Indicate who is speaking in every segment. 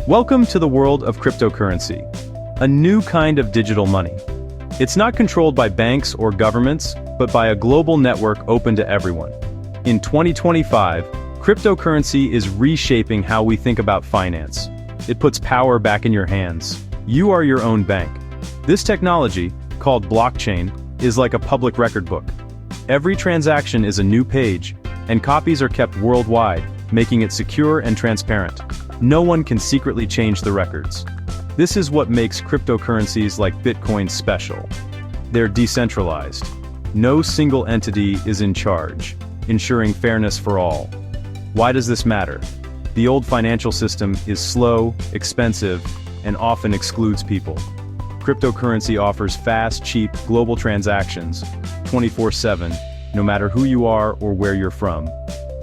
Speaker 1: Welcome to the world of cryptocurrency, a new kind of digital money. It's not controlled by banks or governments, but by a global network open to everyone. In 2025, cryptocurrency is reshaping how we think about finance. It puts power back in your hands. You are your own bank. This technology, called blockchain, is like a public record book. Every transaction is a new page, and copies are kept worldwide, making it secure and transparent. No one can secretly change the records. This is what makes cryptocurrencies like Bitcoin special. They're decentralized. No single entity is in charge, ensuring fairness for all. Why does this matter? The old financial system is slow, expensive, and often excludes people. Cryptocurrency offers fast, cheap, global transactions, 24/7, no matter who you are or where you're from.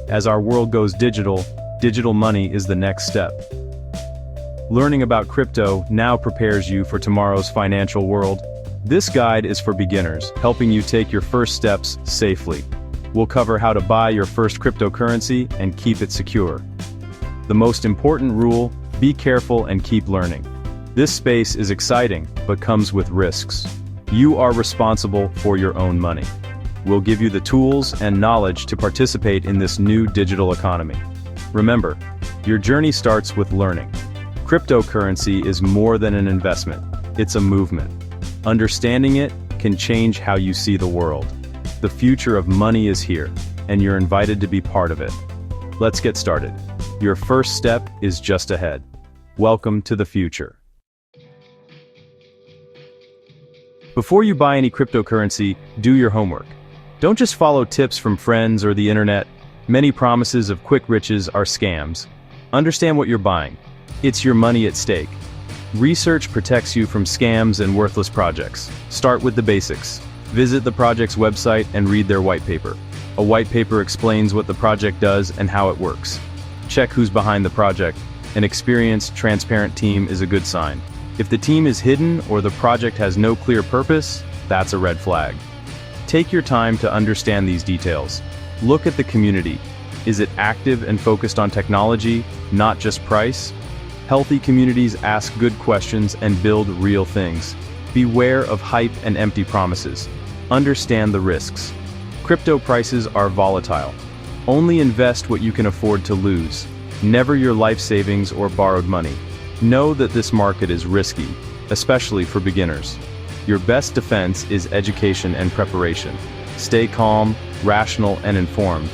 Speaker 1: As our world goes digital, digital money is the next step. Learning about crypto now prepares you for tomorrow's financial world. This guide is for beginners, helping you take your first steps safely. We'll cover how to buy your first cryptocurrency and keep it secure. The most important rule, be careful and keep learning. This space is exciting, but comes with risks. You are responsible for your own money. We'll give you the tools and knowledge to participate in this new digital economy. Remember, your journey starts with learning. Cryptocurrency is more than an investment, it's a movement. Understanding it can change how you see the world. The future of money is here, and you're invited to be part of it. Let's get started. Your first step is just ahead. Welcome to the future. Before you buy any cryptocurrency, do your homework. Don't just follow tips from friends or the internet. Many promises of quick riches are scams. Understand what you're buying. It's your money at stake. Research protects you from scams and worthless projects. Start with the basics. Visit the project's website and read their white paper. A white paper explains what the project does and how it works. Check who's behind the project. An experienced, transparent team is a good sign. If the team is hidden or the project has no clear purpose, that's a red flag. Take your time to understand these details. Look at the community. Is it active and focused on technology, not just price? Healthy communities ask good questions and build real things. Beware of hype and empty promises. Understand the risks. Crypto prices are volatile. Only invest what you can afford to lose. Never your life savings or borrowed money. Know that this market is risky, especially for beginners. Your best defense is education and preparation. Stay calm, rational, and informed.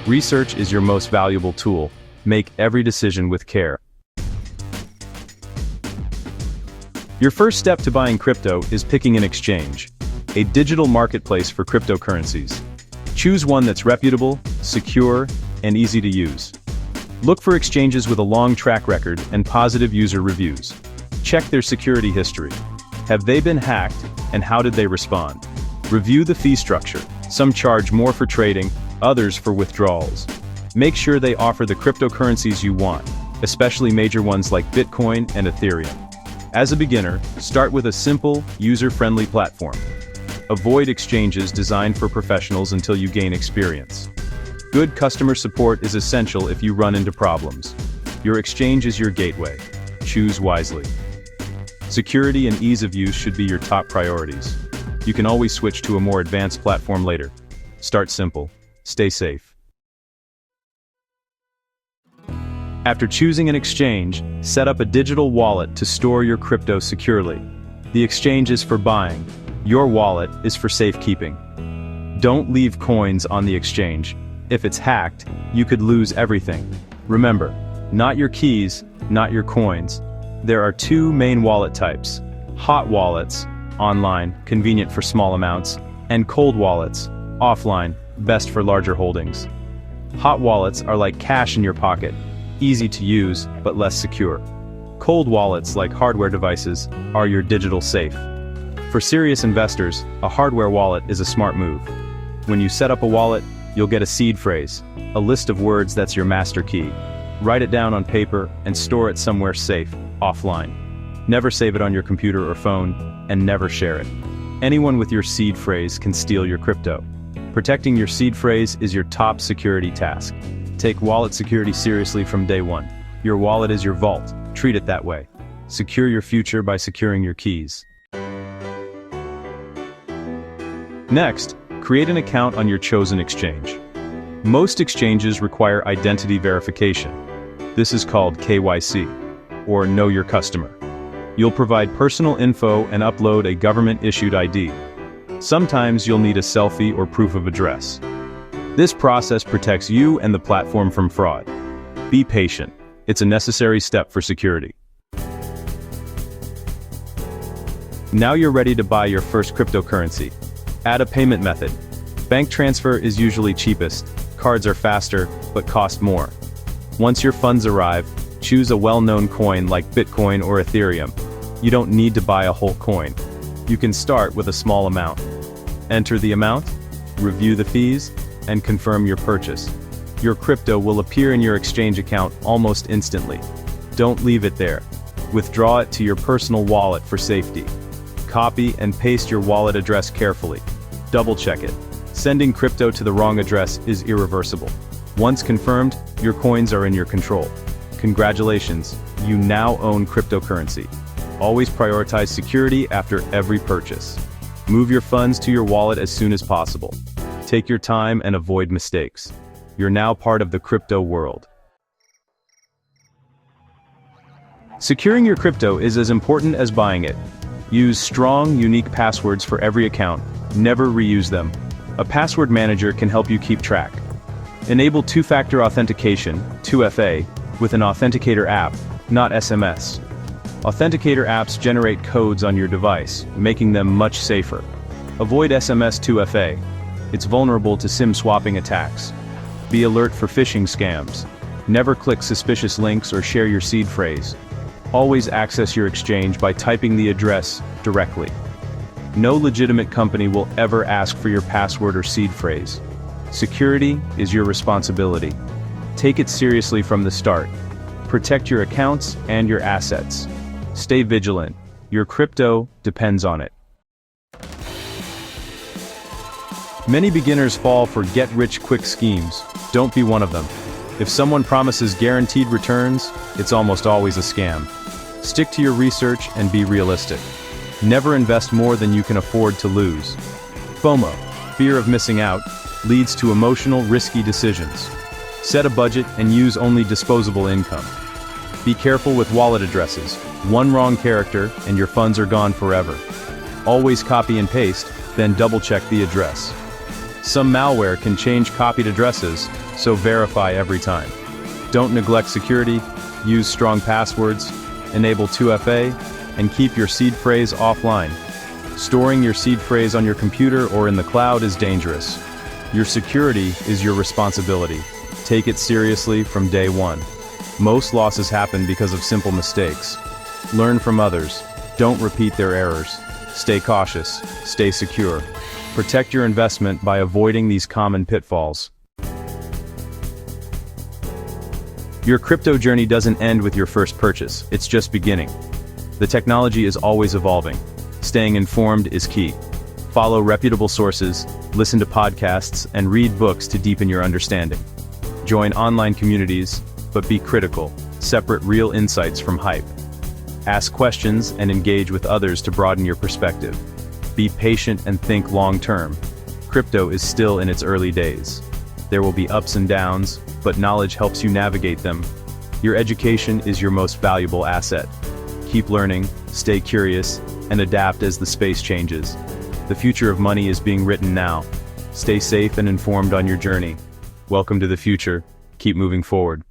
Speaker 1: Research is your most valuable tool. Make every decision with care. Your first step to buying crypto is picking an exchange, a digital marketplace for cryptocurrencies. Choose one that's reputable, secure, and easy to use. Look for exchanges with a long track record and positive user reviews. Check their security history. Have they been hacked, and how did they respond? Review the fee structure. Some charge more for trading, others for withdrawals. Make sure they offer the cryptocurrencies you want, especially major ones like Bitcoin and Ethereum. As a beginner, start with a simple, user-friendly platform. Avoid exchanges designed for professionals until you gain experience. Good customer support is essential if you run into problems. Your exchange is your gateway. Choose wisely. Security and ease of use should be your top priorities. You can always switch to a more advanced platform later. Start simple. Stay safe. After choosing an exchange, set up a digital wallet to store your crypto securely. The exchange is for buying. Your wallet is for safekeeping. Don't leave coins on the exchange. If it's hacked, you could lose everything. Remember, not your keys, not your coins. There are two main wallet types: hot wallets, online, convenient for small amounts, and cold wallets, offline, best for larger holdings. Hot wallets are like cash in your pocket, easy to use, but less secure. Cold wallets, like hardware devices, are your digital safe. For serious investors, a hardware wallet is a smart move. When you set up a wallet, you'll get a seed phrase, a list of words that's your master key. Write it down on paper and store it somewhere safe, offline. Never save it on your computer or phone, and never share it. Anyone with your seed phrase can steal your crypto. Protecting your seed phrase is your top security task. Take wallet security seriously from day one. Your wallet is your vault. Treat it that way. Secure your future by securing your keys. Next, create an account on your chosen exchange. Most exchanges require identity verification. This is called KYC, or Know Your Customer. You'll provide personal info and upload a government-issued ID. Sometimes you'll need a selfie or proof of address. This process protects you and the platform from fraud. Be patient. It's a necessary step for security. Now you're ready to buy your first cryptocurrency. Add a payment method. Bank transfer is usually cheapest. Cards are faster, but cost more. Once your funds arrive, choose a well-known coin like Bitcoin or Ethereum. You don't need to buy a whole coin. You can start with a small amount. Enter the amount, review the fees, and confirm your purchase. Your crypto will appear in your exchange account almost instantly. Don't leave it there. Withdraw it to your personal wallet for safety. Copy and paste your wallet address carefully. Double-check it. Sending crypto to the wrong address is irreversible. Once confirmed, your coins are in your control. Congratulations, you now own cryptocurrency. Always prioritize security after every purchase. Move your funds to your wallet as soon as possible. Take your time and avoid mistakes. You're now part of the crypto world. Securing your crypto is as important as buying it. Use strong, unique passwords for every account. Never reuse them. A password manager can help you keep track. Enable two-factor authentication, 2FA, with an authenticator app, not SMS. Authenticator apps generate codes on your device, making them much safer. Avoid SMS 2FA. It's vulnerable to SIM swapping attacks. Be alert for phishing scams. Never click suspicious links or share your seed phrase. Always access your exchange by typing the address directly. No legitimate company will ever ask for your password or seed phrase. Security is your responsibility. Take it seriously from the start. Protect your accounts and your assets. Stay vigilant. Your crypto depends on it. Many beginners fall for get-rich-quick schemes. Don't be one of them. If someone promises guaranteed returns, it's almost always a scam. Stick to your research and be realistic. Never invest more than you can afford to lose. FOMO, fear of missing out, leads to emotional, risky decisions. Set a budget and use only disposable income. Be careful with wallet addresses. One wrong character and your funds are gone forever. Always copy and paste, then double-check the address. Some malware can change copied addresses, so verify every time. Don't neglect security, use strong passwords, enable 2FA, and keep your seed phrase offline. Storing your seed phrase on your computer or in the cloud is dangerous. Your security is your responsibility. Take it seriously from day one. Most losses happen because of simple mistakes. Learn from others. Don't repeat their errors. Stay cautious. Stay secure. Protect your investment by avoiding these common pitfalls. Your crypto journey doesn't end with your first purchase, it's just beginning. The technology is always evolving. Staying informed is key. Follow reputable sources, listen to podcasts, and read books to deepen your understanding. Join online communities, but be critical. Separate real insights from hype. Ask questions and engage with others to broaden your perspective. Be patient and think long-term. Crypto is still in its early days. There will be ups and downs, but knowledge helps you navigate them. Your education is your most valuable asset. Keep learning, stay curious, and adapt as the space changes. The future of money is being written now. Stay safe and informed on your journey. Welcome to the future. Keep moving forward.